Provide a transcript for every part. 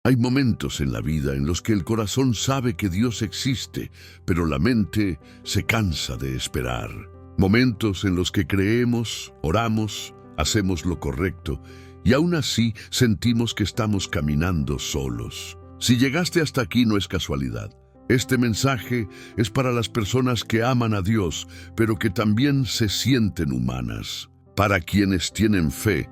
Hay momentos en la vida en los que el corazón sabe que Dios existe, pero la mente se cansa de esperar. Momentos en los que creemos, oramos, hacemos lo correcto y aún así sentimos que estamos caminando solos. Si llegaste hasta aquí no es casualidad. Este mensaje es para las personas que aman a Dios, pero que también se sienten humanas. Para quienes tienen fe,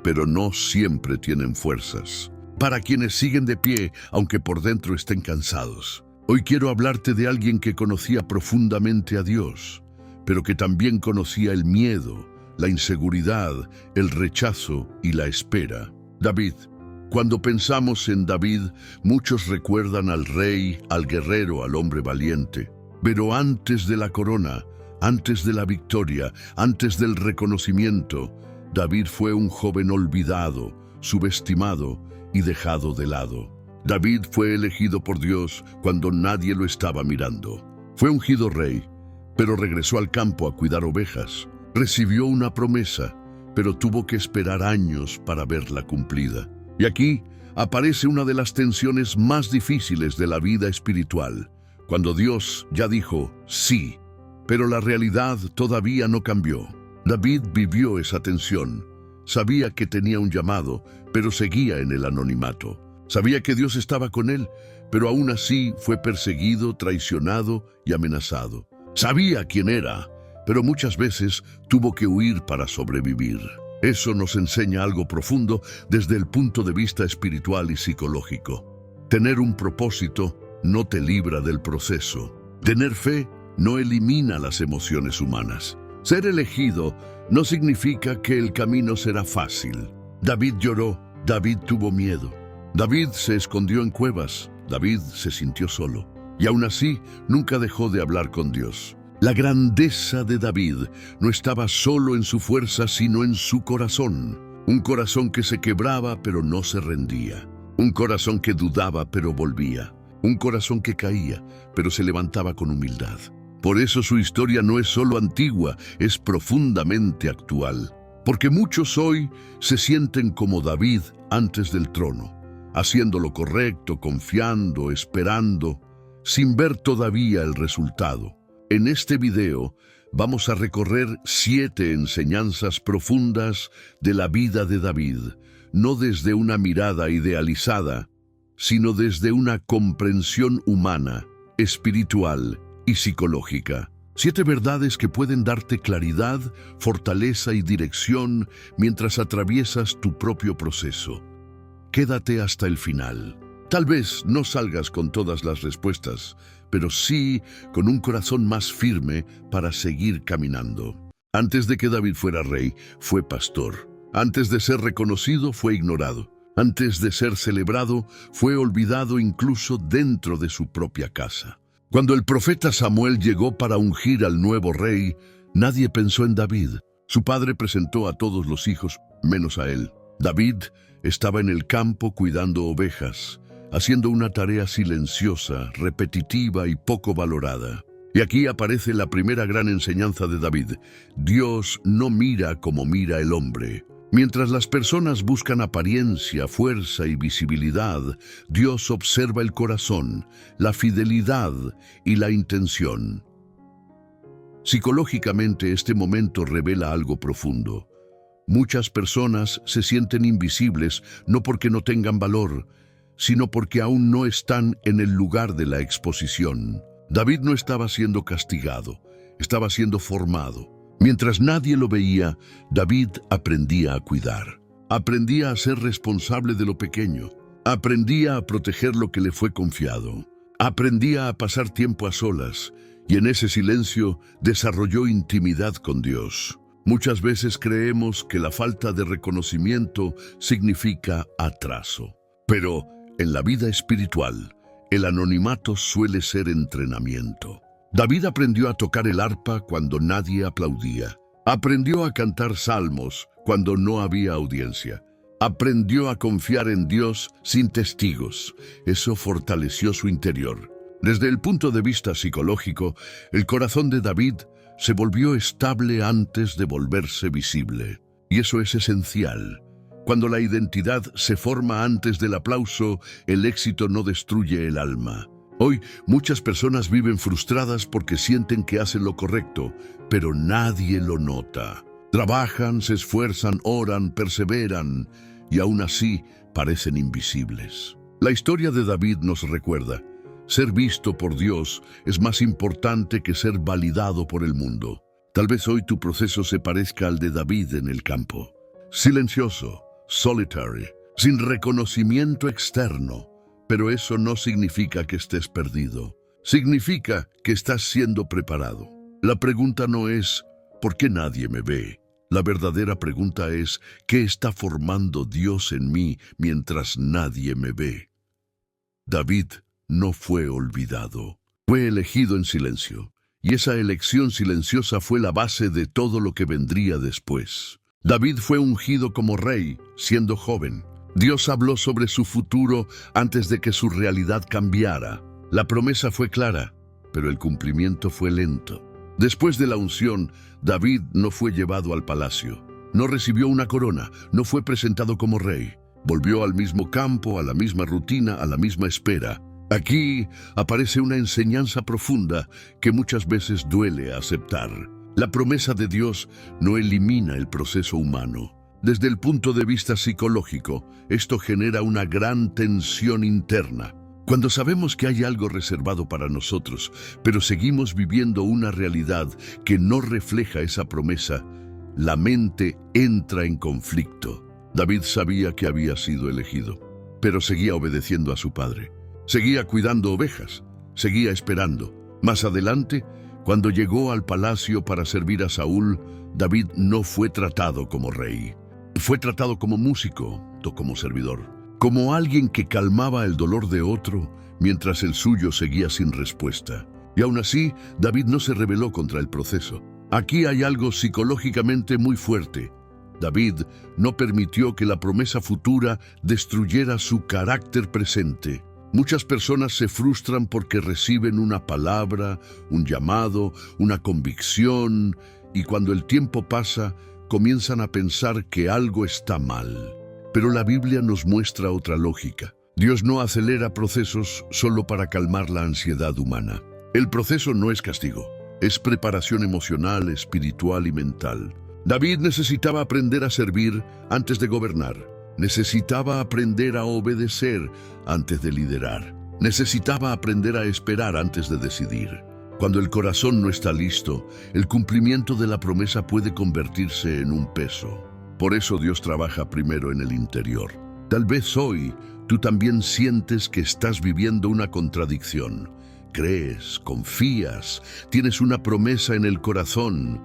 pero no siempre tienen fuerzas. Para quienes siguen de pie, aunque por dentro estén cansados. Hoy quiero hablarte de alguien que conocía profundamente a Dios, pero que también conocía el miedo, la inseguridad, el rechazo y la espera. David. Cuando pensamos en David, muchos recuerdan al rey, al guerrero, al hombre valiente. Pero antes de la corona, antes de la victoria, antes del reconocimiento, David fue un joven olvidado, subestimado y dejado de lado. David fue elegido por Dios cuando nadie lo estaba mirando. Fue ungido rey, pero regresó al campo a cuidar ovejas. Recibió una promesa, pero tuvo que esperar años para verla cumplida. Y aquí aparece una de las tensiones más difíciles de la vida espiritual, cuando Dios ya dijo sí, pero la realidad todavía no cambió. David vivió esa tensión. Sabía que tenía un llamado, pero seguía en el anonimato. Sabía que Dios estaba con él, pero aún así fue perseguido, traicionado y amenazado. Sabía quién era, pero muchas veces tuvo que huir para sobrevivir. Eso nos enseña algo profundo desde el punto de vista espiritual y psicológico. Tener un propósito no te libra del proceso. Tener fe no elimina las emociones humanas. Ser elegido no significa que el camino será fácil. David lloró, David tuvo miedo. David se escondió en cuevas, David se sintió solo. Y aún así, nunca dejó de hablar con Dios. La grandeza de David no estaba solo en su fuerza, sino en su corazón. Un corazón que se quebraba, pero no se rendía. Un corazón que dudaba, pero volvía. Un corazón que caía, pero se levantaba con humildad. Por eso su historia no es solo antigua, es profundamente actual. Porque muchos hoy se sienten como David antes del trono, haciendo lo correcto, confiando, esperando, sin ver todavía el resultado. En este video vamos a recorrer 7 enseñanzas profundas de la vida de David, no desde una mirada idealizada, sino desde una comprensión humana, espiritual y psicológica. 7 verdades que pueden darte claridad, fortaleza y dirección mientras atraviesas tu propio proceso. Quédate hasta el final. Tal vez no salgas con todas las respuestas, pero sí con un corazón más firme para seguir caminando. Antes de que David fuera rey, fue pastor. Antes de ser reconocido, fue ignorado. Antes de ser celebrado, fue olvidado incluso dentro de su propia casa. Cuando el profeta Samuel llegó para ungir al nuevo rey, nadie pensó en David. Su padre presentó a todos los hijos, menos a él. David estaba en el campo cuidando ovejas, haciendo una tarea silenciosa, repetitiva y poco valorada. Y aquí aparece la primera gran enseñanza de David. Dios no mira como mira el hombre. Mientras las personas buscan apariencia, fuerza y visibilidad, Dios observa el corazón, la fidelidad y la intención. Psicológicamente, este momento revela algo profundo. Muchas personas se sienten invisibles no porque no tengan valor, sino porque aún no están en el lugar de la exposición. David no estaba siendo castigado, estaba siendo formado. Mientras nadie lo veía, David aprendía a cuidar. Aprendía a ser responsable de lo pequeño. Aprendía a proteger lo que le fue confiado. Aprendía a pasar tiempo a solas, y en ese silencio desarrolló intimidad con Dios. Muchas veces creemos que la falta de reconocimiento significa atraso. Pero en la vida espiritual, el anonimato suele ser entrenamiento. David aprendió a tocar el arpa cuando nadie aplaudía. Aprendió a cantar salmos cuando no había audiencia. Aprendió a confiar en Dios sin testigos. Eso fortaleció su interior. Desde el punto de vista psicológico, el corazón de David se volvió estable antes de volverse visible. Y eso es esencial. Cuando la identidad se forma antes del aplauso, el éxito no destruye el alma. Hoy, muchas personas viven frustradas porque sienten que hacen lo correcto, pero nadie lo nota. Trabajan, se esfuerzan, oran, perseveran, y aún así parecen invisibles. La historia de David nos recuerda: ser visto por Dios es más importante que ser validado por el mundo. Tal vez hoy tu proceso se parezca al de David en el campo. Silencioso, solitary, sin reconocimiento externo. Pero eso no significa que estés perdido. Significa que estás siendo preparado. La pregunta no es ¿por qué nadie me ve? La verdadera pregunta es ¿qué está formando Dios en mí mientras nadie me ve? David no fue olvidado. Fue elegido en silencio. Y esa elección silenciosa fue la base de todo lo que vendría después. David fue ungido como rey, siendo joven. Dios habló sobre su futuro antes de que su realidad cambiara. La promesa fue clara, pero el cumplimiento fue lento. Después de la unción, David no fue llevado al palacio. No recibió una corona, no fue presentado como rey. Volvió al mismo campo, a la misma rutina, a la misma espera. Aquí aparece una enseñanza profunda que muchas veces duele aceptar. La promesa de Dios no elimina el proceso humano. Desde el punto de vista psicológico, esto genera una gran tensión interna. Cuando sabemos que hay algo reservado para nosotros, pero seguimos viviendo una realidad que no refleja esa promesa, la mente entra en conflicto. David sabía que había sido elegido, pero seguía obedeciendo a su padre. Seguía cuidando ovejas, seguía esperando. Más adelante, cuando llegó al palacio para servir a Saúl, David no fue tratado como rey. Fue tratado como músico o como servidor, como alguien que calmaba el dolor de otro mientras el suyo seguía sin respuesta. Y aún así, David no se rebeló contra el proceso. Aquí hay algo psicológicamente muy fuerte. David no permitió que la promesa futura destruyera su carácter presente. Muchas personas se frustran porque reciben una palabra, un llamado, una convicción, y cuando el tiempo pasa, comienzan a pensar que algo está mal. Pero la Biblia nos muestra otra lógica. Dios no acelera procesos solo para calmar la ansiedad humana. El proceso no es castigo, es preparación emocional, espiritual y mental. David necesitaba aprender a servir antes de gobernar. Necesitaba aprender a obedecer antes de liderar. Necesitaba aprender a esperar antes de decidir. Cuando el corazón no está listo, el cumplimiento de la promesa puede convertirse en un peso. Por eso Dios trabaja primero en el interior. Tal vez hoy tú también sientes que estás viviendo una contradicción. Crees, confías, tienes una promesa en el corazón,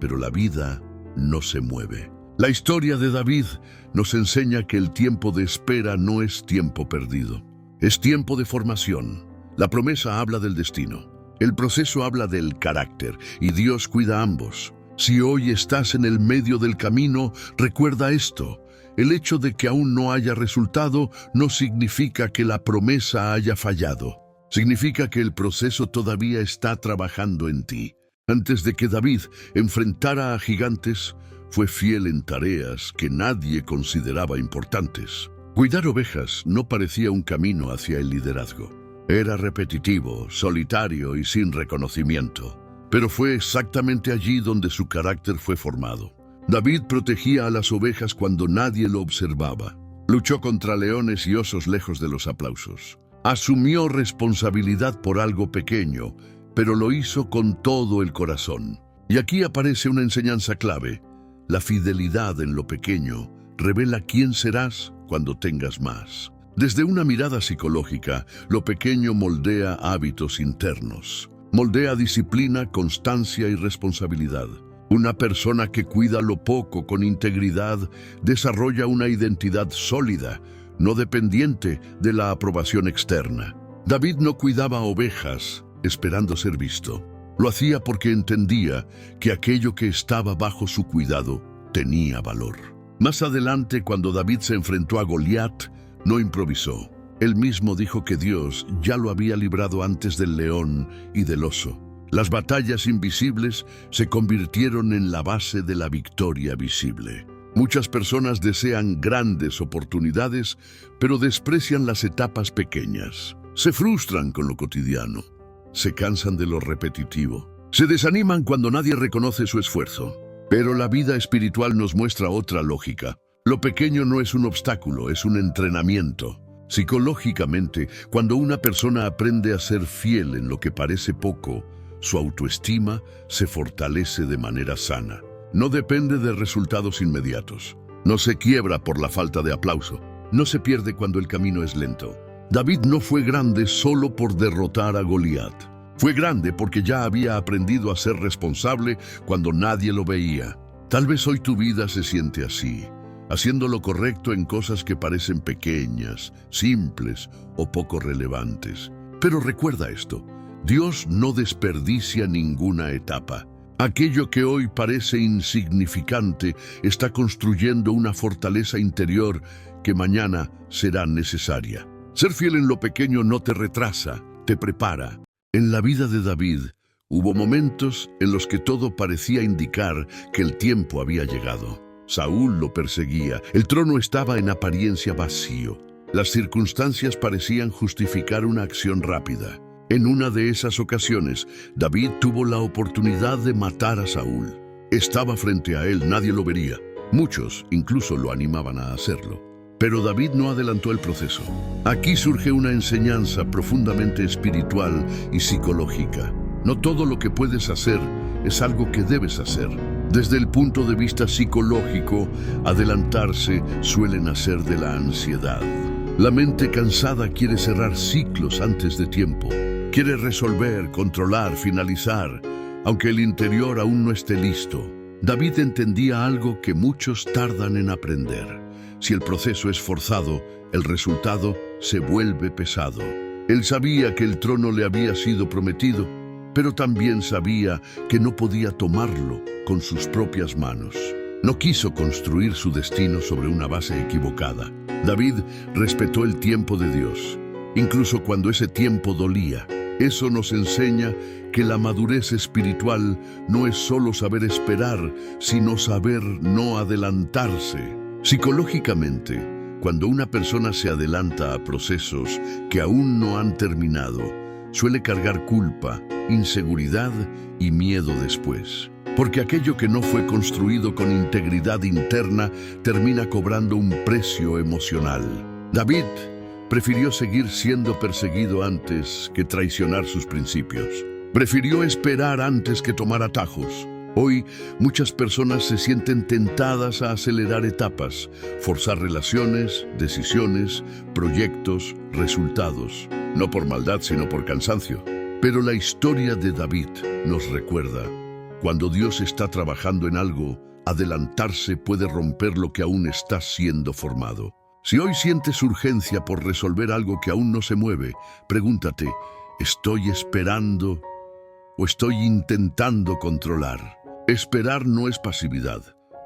pero la vida no se mueve. La historia de David nos enseña que el tiempo de espera no es tiempo perdido. Es tiempo de formación. La promesa habla del destino. El proceso habla del carácter, y Dios cuida ambos. Si hoy estás en el medio del camino, recuerda esto. El hecho de que aún no haya resultado no significa que la promesa haya fallado. Significa que el proceso todavía está trabajando en ti. Antes de que David enfrentara a gigantes, fue fiel en tareas que nadie consideraba importantes. Cuidar ovejas no parecía un camino hacia el liderazgo. Era repetitivo, solitario y sin reconocimiento. Pero fue exactamente allí donde su carácter fue formado. David protegía a las ovejas cuando nadie lo observaba. Luchó contra leones y osos lejos de los aplausos. Asumió responsabilidad por algo pequeño, pero lo hizo con todo el corazón. Y aquí aparece una enseñanza clave. La fidelidad en lo pequeño revela quién serás cuando tengas más. Desde una mirada psicológica, lo pequeño moldea hábitos internos. Moldea disciplina, constancia y responsabilidad. Una persona que cuida lo poco con integridad desarrolla una identidad sólida, no dependiente de la aprobación externa. David no cuidaba ovejas esperando ser visto. Lo hacía porque entendía que aquello que estaba bajo su cuidado tenía valor. Más adelante, cuando David se enfrentó a Goliat, no improvisó. Él mismo dijo que Dios ya lo había librado antes del león y del oso. Las batallas invisibles se convirtieron en la base de la victoria visible. Muchas personas desean grandes oportunidades, pero desprecian las etapas pequeñas. Se frustran con lo cotidiano, se cansan de lo repetitivo, se desaniman cuando nadie reconoce su esfuerzo. Pero la vida espiritual nos muestra otra lógica. Lo pequeño no es un obstáculo, es un entrenamiento. Psicológicamente, cuando una persona aprende a ser fiel en lo que parece poco, su autoestima se fortalece de manera sana. No depende de resultados inmediatos. No se quiebra por la falta de aplauso. No se pierde cuando el camino es lento. David no fue grande solo por derrotar a Goliat. Fue grande porque ya había aprendido a ser responsable cuando nadie lo veía. Tal vez hoy tu vida se siente así, haciendo lo correcto en cosas que parecen pequeñas, simples o poco relevantes. Pero recuerda esto, Dios no desperdicia ninguna etapa. Aquello que hoy parece insignificante está construyendo una fortaleza interior que mañana será necesaria. Ser fiel en lo pequeño no te retrasa, te prepara. En la vida de David hubo momentos en los que todo parecía indicar que el tiempo había llegado. Saúl lo perseguía, el trono estaba en apariencia vacío. Las circunstancias parecían justificar una acción rápida. En una de esas ocasiones, David tuvo la oportunidad de matar a Saúl. Estaba frente a él, nadie lo vería. Muchos incluso lo animaban a hacerlo. Pero David no adelantó el proceso. Aquí surge una enseñanza profundamente espiritual y psicológica. No todo lo que puedes hacer es algo que debes hacer. Desde el punto de vista psicológico, adelantarse suele nacer de la ansiedad. La mente cansada quiere cerrar ciclos antes de tiempo. Quiere resolver, controlar, finalizar, aunque el interior aún no esté listo. David entendía algo que muchos tardan en aprender. Si el proceso es forzado, el resultado se vuelve pesado. Él sabía que el trono le había sido prometido, pero también sabía que no podía tomarlo con sus propias manos. No quiso construir su destino sobre una base equivocada. David respetó el tiempo de Dios, incluso cuando ese tiempo dolía. Eso nos enseña que la madurez espiritual no es solo saber esperar, sino saber no adelantarse. Psicológicamente, cuando una persona se adelanta a procesos que aún no han terminado, suele cargar culpa, inseguridad y miedo después. Porque aquello que no fue construido con integridad interna termina cobrando un precio emocional. David prefirió seguir siendo perseguido antes que traicionar sus principios. Prefirió esperar antes que tomar atajos. Hoy, muchas personas se sienten tentadas a acelerar etapas, forzar relaciones, decisiones, proyectos, resultados. No por maldad, sino por cansancio. Pero la historia de David nos recuerda: cuando Dios está trabajando en algo, adelantarse puede romper lo que aún está siendo formado. Si hoy sientes urgencia por resolver algo que aún no se mueve, pregúntate, ¿estoy esperando o estoy intentando controlar? Esperar no es pasividad,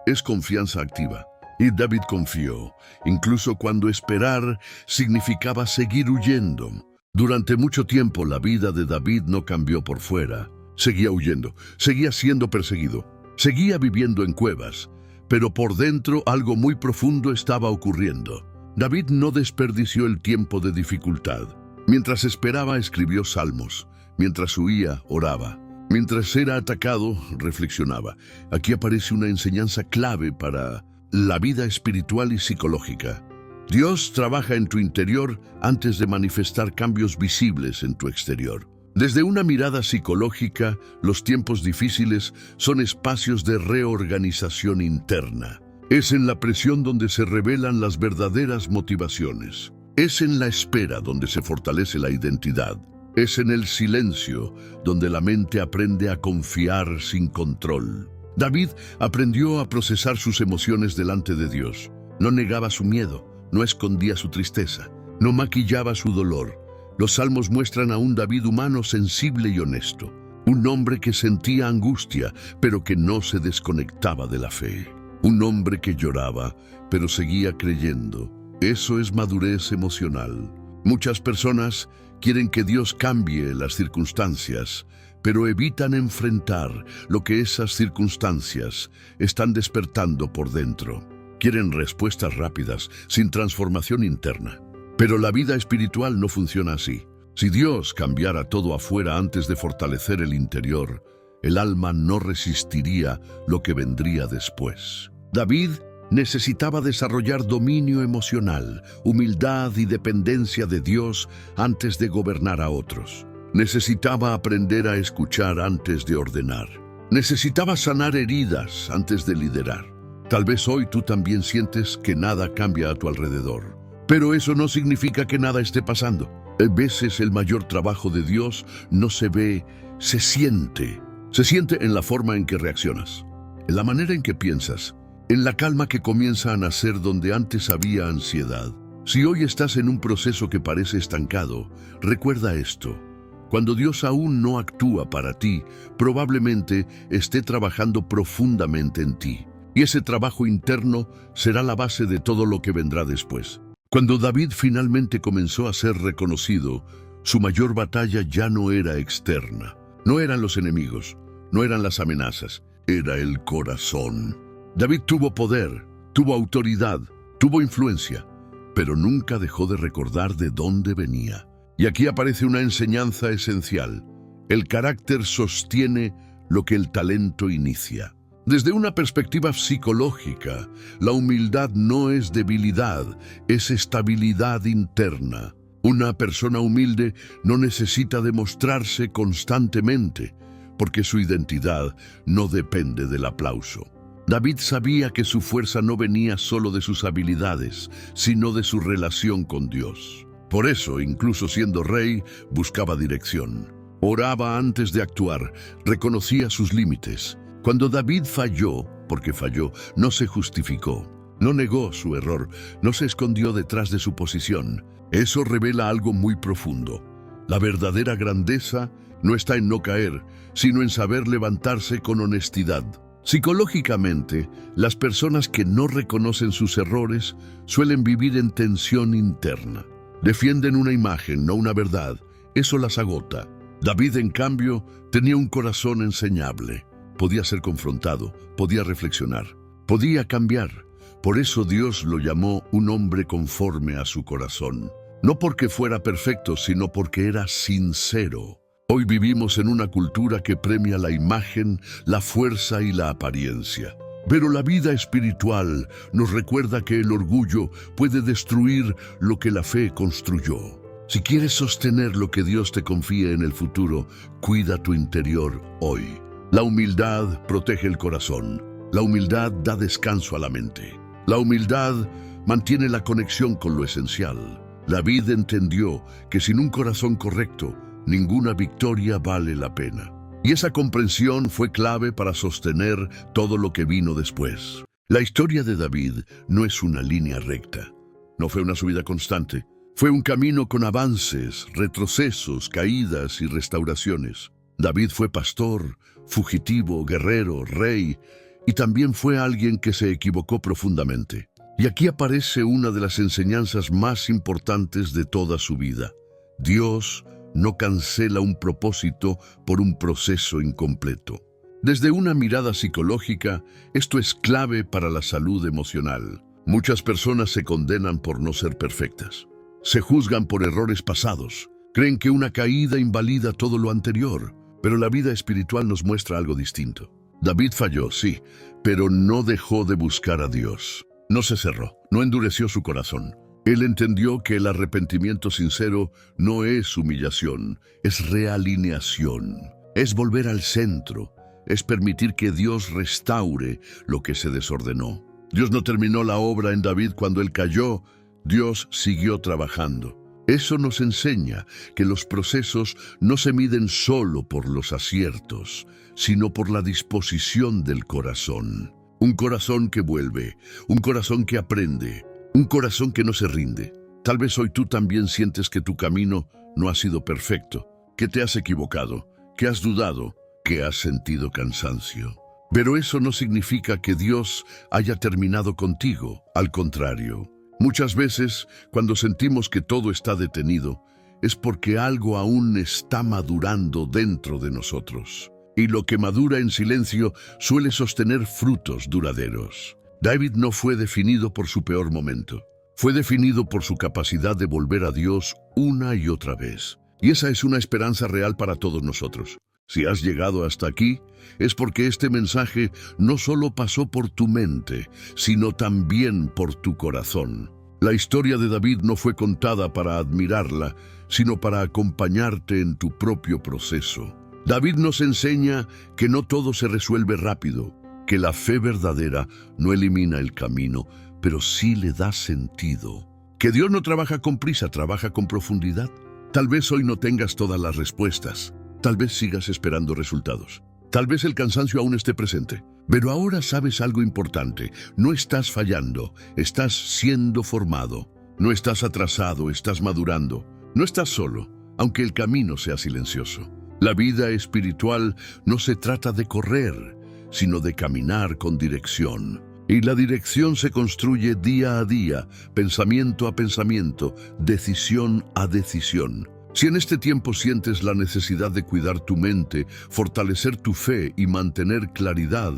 es confianza activa. Y David confió, incluso cuando esperar significaba seguir huyendo. Durante mucho tiempo la vida de David no cambió por fuera. Seguía huyendo, seguía siendo perseguido, seguía viviendo en cuevas, pero por dentro algo muy profundo estaba ocurriendo. David no desperdició el tiempo de dificultad. Mientras esperaba, escribió salmos. Mientras huía, oraba. Mientras era atacado, reflexionaba. Aquí aparece una enseñanza clave para la vida espiritual y psicológica. Dios trabaja en tu interior antes de manifestar cambios visibles en tu exterior. Desde una mirada psicológica, los tiempos difíciles son espacios de reorganización interna. Es en la presión donde se revelan las verdaderas motivaciones. Es en la espera donde se fortalece la identidad. Es en el silencio donde la mente aprende a confiar sin control. David aprendió a procesar sus emociones delante de Dios. No negaba su miedo, no escondía su tristeza, no maquillaba su dolor. Los salmos muestran a un David humano sensible y honesto. Un hombre que sentía angustia, pero que no se desconectaba de la fe. Un hombre que lloraba, pero seguía creyendo. Eso es madurez emocional. Muchas personas quieren que Dios cambie las circunstancias, pero evitan enfrentar lo que esas circunstancias están despertando por dentro. Quieren respuestas rápidas, sin transformación interna. Pero la vida espiritual no funciona así. Si Dios cambiara todo afuera antes de fortalecer el interior, el alma no resistiría lo que vendría después. David necesitaba desarrollar dominio emocional, humildad y dependencia de Dios antes de gobernar a otros. Necesitaba aprender a escuchar antes de ordenar. Necesitaba sanar heridas antes de liderar. Tal vez hoy tú también sientes que nada cambia a tu alrededor. Pero eso no significa que nada esté pasando. A veces el mayor trabajo de Dios no se ve, se siente. Se siente en la forma en que reaccionas, en la manera en que piensas, en la calma que comienza a nacer donde antes había ansiedad. Si hoy estás en un proceso que parece estancado, recuerda esto. Cuando Dios aún no actúa para ti, probablemente esté trabajando profundamente en ti. Y ese trabajo interno será la base de todo lo que vendrá después. Cuando David finalmente comenzó a ser reconocido, su mayor batalla ya no era externa. No eran los enemigos, no eran las amenazas, era el corazón. David tuvo poder, tuvo autoridad, tuvo influencia, pero nunca dejó de recordar de dónde venía. Y aquí aparece una enseñanza esencial. El carácter sostiene lo que el talento inicia. Desde una perspectiva psicológica, la humildad no es debilidad, es estabilidad interna. Una persona humilde no necesita demostrarse constantemente, porque su identidad no depende del aplauso. David sabía que su fuerza no venía solo de sus habilidades, sino de su relación con Dios. Por eso, incluso siendo rey, buscaba dirección. Oraba antes de actuar, reconocía sus límites. Cuando David falló, porque falló, no se justificó, no negó su error, no se escondió detrás de su posición. Eso revela algo muy profundo. La verdadera grandeza no está en no caer, sino en saber levantarse con honestidad. Psicológicamente, las personas que no reconocen sus errores suelen vivir en tensión interna. Defienden una imagen, no una verdad. Eso las agota. David, en cambio, tenía un corazón enseñable. Podía ser confrontado, podía reflexionar, podía cambiar. Por eso Dios lo llamó un hombre conforme a su corazón. No porque fuera perfecto, sino porque era sincero. Hoy vivimos en una cultura que premia la imagen, la fuerza y la apariencia. Pero la vida espiritual nos recuerda que el orgullo puede destruir lo que la fe construyó. Si quieres sostener lo que Dios te confía en el futuro, cuida tu interior hoy. La humildad protege el corazón. La humildad da descanso a la mente. La humildad mantiene la conexión con lo esencial. David entendió que sin un corazón correcto, ninguna victoria vale la pena. Y esa comprensión fue clave para sostener todo lo que vino después. La historia de David no es una línea recta. No fue una subida constante. Fue un camino con avances, retrocesos, caídas y restauraciones. David fue pastor, fugitivo, guerrero, rey, y también fue alguien que se equivocó profundamente. Y aquí aparece una de las enseñanzas más importantes de toda su vida. Dios no cancela un propósito por un proceso incompleto. Desde una mirada psicológica, esto es clave para la salud emocional. Muchas personas se condenan por no ser perfectas. Se juzgan por errores pasados. Creen que una caída invalida todo lo anterior. Pero la vida espiritual nos muestra algo distinto. David falló, sí, pero no dejó de buscar a Dios. No se cerró, no endureció su corazón. Él entendió que el arrepentimiento sincero no es humillación, es realineación. Es volver al centro, es permitir que Dios restaure lo que se desordenó. Dios no terminó la obra en David cuando él cayó, Dios siguió trabajando. Eso nos enseña que los procesos no se miden solo por los aciertos, sino por la disposición del corazón. Un corazón que vuelve, un corazón que aprende, un corazón que no se rinde. Tal vez hoy tú también sientes que tu camino no ha sido perfecto, que te has equivocado, que has dudado, que has sentido cansancio. Pero eso no significa que Dios haya terminado contigo, al contrario. Muchas veces, cuando sentimos que todo está detenido, es porque algo aún está madurando dentro de nosotros. Y lo que madura en silencio suele sostener frutos duraderos. David no fue definido por su peor momento. Fue definido por su capacidad de volver a Dios una y otra vez. Y esa es una esperanza real para todos nosotros. Si has llegado hasta aquí, es porque este mensaje no solo pasó por tu mente, sino también por tu corazón. La historia de David no fue contada para admirarla, sino para acompañarte en tu propio proceso. David nos enseña que no todo se resuelve rápido, que la fe verdadera no elimina el camino, pero sí le da sentido. Que Dios no trabaja con prisa, trabaja con profundidad. Tal vez hoy no tengas todas las respuestas. Tal vez sigas esperando resultados. Tal vez el cansancio aún esté presente. Pero ahora sabes algo importante. No estás fallando, estás siendo formado. No estás atrasado, estás madurando. No estás solo, aunque el camino sea silencioso. La vida espiritual no se trata de correr, sino de caminar con dirección. Y la dirección se construye día a día, pensamiento a pensamiento, decisión a decisión. Si en este tiempo sientes la necesidad de cuidar tu mente, fortalecer tu fe y mantener claridad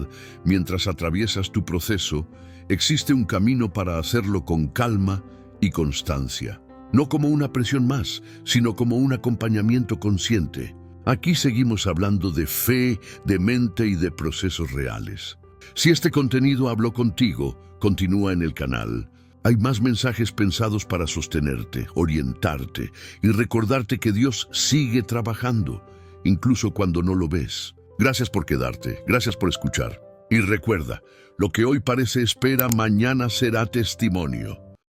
mientras atraviesas tu proceso, existe un camino para hacerlo con calma y constancia. No como una presión más, sino como un acompañamiento consciente. Aquí seguimos hablando de fe, de mente y de procesos reales. Si este contenido habló contigo, continúa en el canal. Hay más mensajes pensados para sostenerte, orientarte y recordarte que Dios sigue trabajando, incluso cuando no lo ves. Gracias por quedarte, gracias por escuchar. Y recuerda, lo que hoy parece espera, mañana será testimonio.